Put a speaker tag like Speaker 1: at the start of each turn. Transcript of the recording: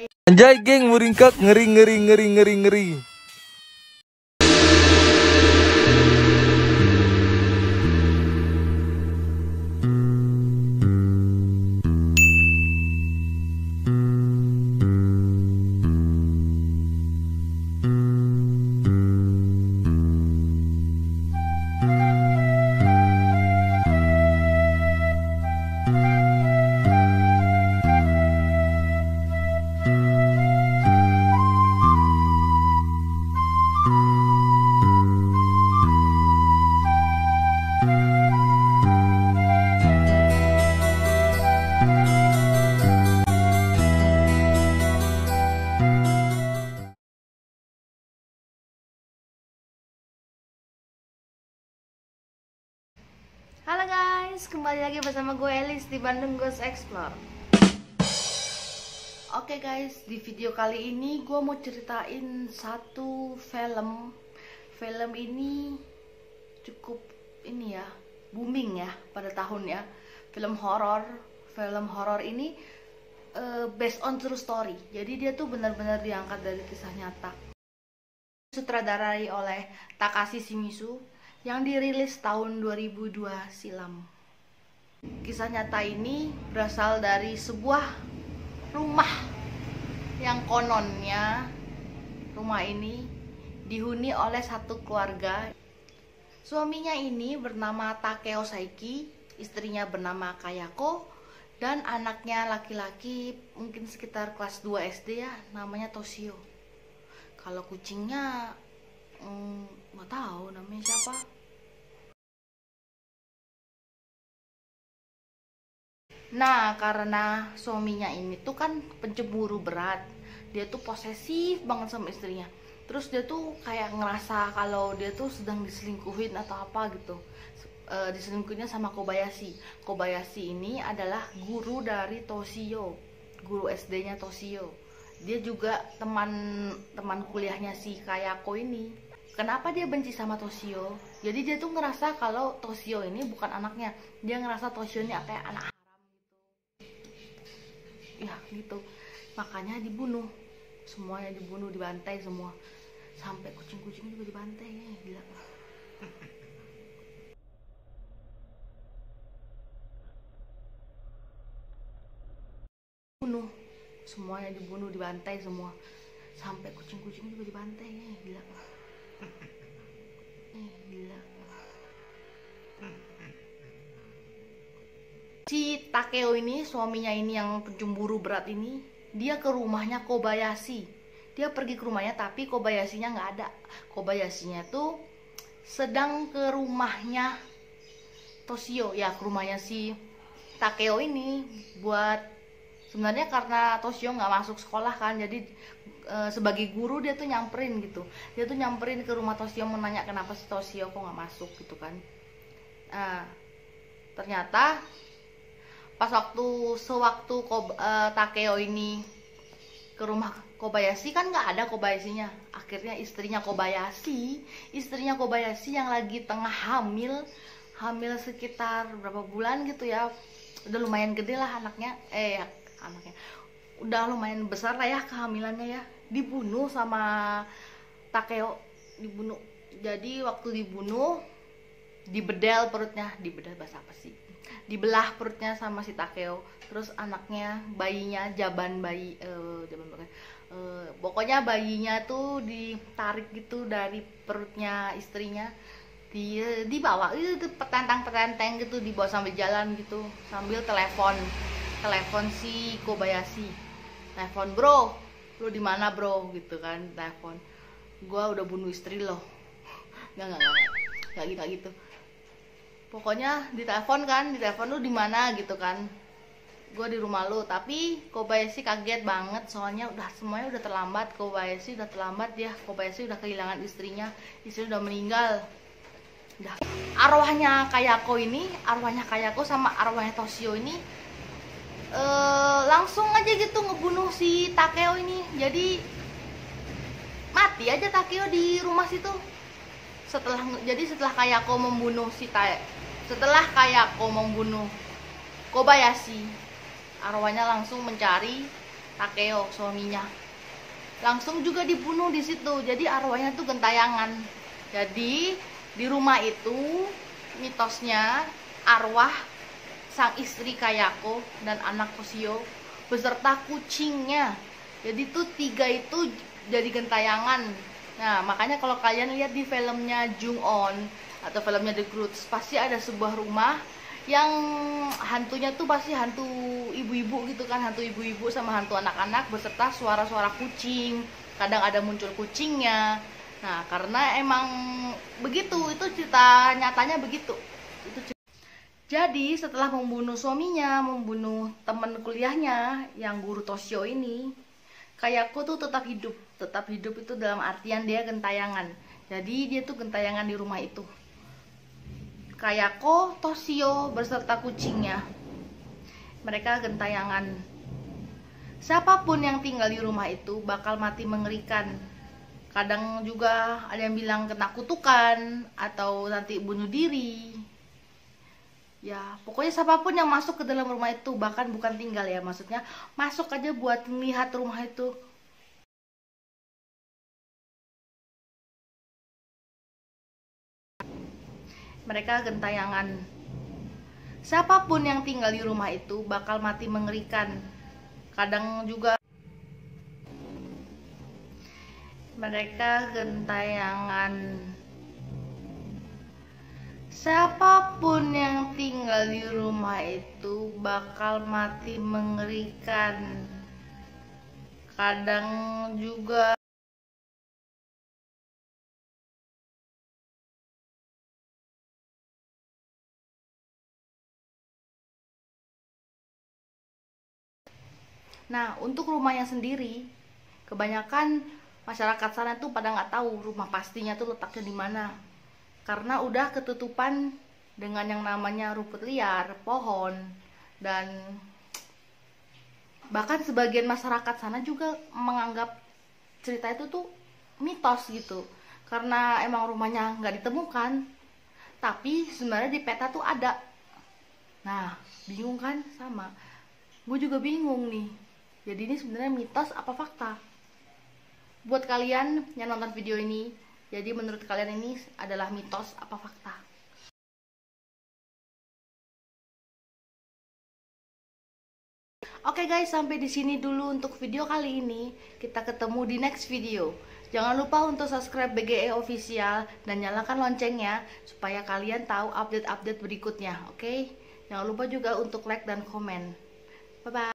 Speaker 1: Anjay geng, muringkak, ngeri ngeri ngeri ngeri ngeri.
Speaker 2: Halo guys, kembali lagi bersama gue Elis di Bandung Ghost Explore. Oke guys, di video kali ini gue mau ceritain satu film. Film ini cukup ini ya, booming ya pada tahun ya. Film horor. Film horor ini based on true story. Jadi dia tuh benar-benar diangkat dari kisah nyata. Sutradarai oleh Takashi Shimizu yang dirilis tahun 2002 silam. Kisah nyata ini berasal dari sebuah rumah yang kononnya rumah ini dihuni oleh satu keluarga. Suaminya ini bernama Takeo Saiki, istrinya bernama Kayako, dan anaknya laki-laki mungkin sekitar kelas 2 SD ya, namanya Toshio. Kalau kucingnya nggak tahu namanya siapa. Nah, karena suaminya ini tuh kan pencemburu berat, dia tuh posesif banget sama istrinya. Terus dia tuh kayak ngerasa kalau dia tuh sedang diselingkuhin atau apa gitu. Diselingkuhinnya sama Kobayashi. Kobayashi ini adalah guru dari Toshio, guru SD-nya Toshio. Dia juga teman kuliahnya si Kayako ini. Kenapa dia benci sama Toshio? Jadi dia tuh ngerasa kalau Toshio ini bukan anaknya. Dia ngerasa Toshio ini kayak anak ya gitu, makanya dibunuh, semuanya dibunuh, dibantai semua, sampai kucing-kucing juga dibantai ya, gila. Bunuh, semuanya dibunuh, dibantai semua, sampai kucing-kucing juga dibantai ya, gila. Gila. Si Takeo ini, suaminya ini yang pencemburu berat ini, dia ke rumahnya Kobayashi. Dia pergi ke rumahnya tapi Kobayashinya nggak ada. Kobayashinya tuh sedang ke rumahnya Toshio, ya ke rumahnya si Takeo ini. Buat sebenarnya karena Toshio nggak masuk sekolah kan, jadi sebagai guru dia tuh nyamperin gitu. Dia tuh nyamperin ke rumah Toshio menanya kenapa si Toshio kok nggak masuk gitu kan. Ternyata pas sewaktu Takeo ini ke rumah Kobayashi kan nggak ada Kobayashinya. Akhirnya istrinya Kobayashi yang lagi tengah hamil sekitar berapa bulan gitu ya, udah lumayan gede lah anaknya udah lumayan besar lah ya kehamilannya ya, dibunuh sama Takeo, dibunuh. Jadi waktu dibunuh dibedel perutnya, dibedel bahasa apa sih? Dibelah perutnya sama si Takeo. Terus anaknya, bayinya, pokoknya bayinya tuh ditarik gitu dari perutnya istrinya, dibawa itu petentang gitu, dibawa sambil jalan gitu, sambil telepon si Kobayashi. Telepon, bro, lu di mana bro gitu kan, telepon, gua udah bunuh istri lo. nggak gitu. Pokoknya ditelepon lu di mana gitu kan, gue di rumah lu. Tapi Kobayashi kaget banget soalnya semuanya udah terlambat. Kobayashi udah kehilangan istrinya udah meninggal. Arwahnya Kayako sama arwahnya Toshio ini langsung aja gitu ngebunuh si Takeo ini. Jadi mati aja Takeo di rumah situ. Setelah Kayako membunuh Kobayashi, arwahnya langsung mencari Takeo suaminya. Langsung juga dibunuh di situ. Jadi arwahnya tuh gentayangan. Jadi di rumah itu mitosnya arwah sang istri Kayako dan anak Toshio beserta kucingnya. Jadi tuh 3 itu jadi gentayangan. Nah, makanya kalau kalian lihat di filmnya Jung-on atau filmnya The Grudge, pasti ada sebuah rumah yang hantunya tuh pasti hantu ibu-ibu gitu kan, hantu ibu-ibu sama hantu anak-anak beserta suara-suara kucing. Kadang ada muncul kucingnya. Nah, karena emang begitu, itu cerita nyatanya begitu. Jadi setelah membunuh suaminya, membunuh teman kuliahnya yang guru Toshio ini, Kayako tuh tetap hidup. Tetap hidup itu dalam artian dia gentayangan. Jadi dia tuh gentayangan di rumah itu. Kayako, Toshio beserta kucingnya. Mereka gentayangan. Siapapun yang tinggal di rumah itu bakal mati mengerikan. Kadang juga ada yang bilang kena kutukan atau nanti bunuh diri. Ya, pokoknya siapapun yang masuk ke dalam rumah itu, bahkan bukan tinggal ya, maksudnya masuk aja buat melihat rumah itu. Mereka gentayangan. Siapapun yang tinggal di rumah itu bakal mati mengerikan. Kadang juga mereka gentayangan. Siapapun yang tinggal di rumah itu bakal mati mengerikan. Kadang juga Nah, untuk rumahnya sendiri, kebanyakan masyarakat sana tuh pada nggak tahu rumah pastinya tuh letaknya di mana. Karena udah ketutupan dengan yang namanya rumput liar, pohon, dan bahkan sebagian masyarakat sana juga menganggap cerita itu tuh mitos gitu. Karena emang rumahnya nggak ditemukan, tapi sebenarnya di peta tuh ada. Nah, bingung kan? Sama. Gue juga bingung nih. Jadi ini sebenarnya mitos apa fakta? Buat kalian yang nonton video ini, jadi menurut kalian ini adalah mitos apa fakta? Oke guys, sampai di sini dulu untuk video kali ini. Kita ketemu di next video. Jangan lupa untuk subscribe BGE Official dan nyalakan loncengnya supaya kalian tahu update-update berikutnya. Oke? Jangan lupa juga untuk like dan komen. Bye bye.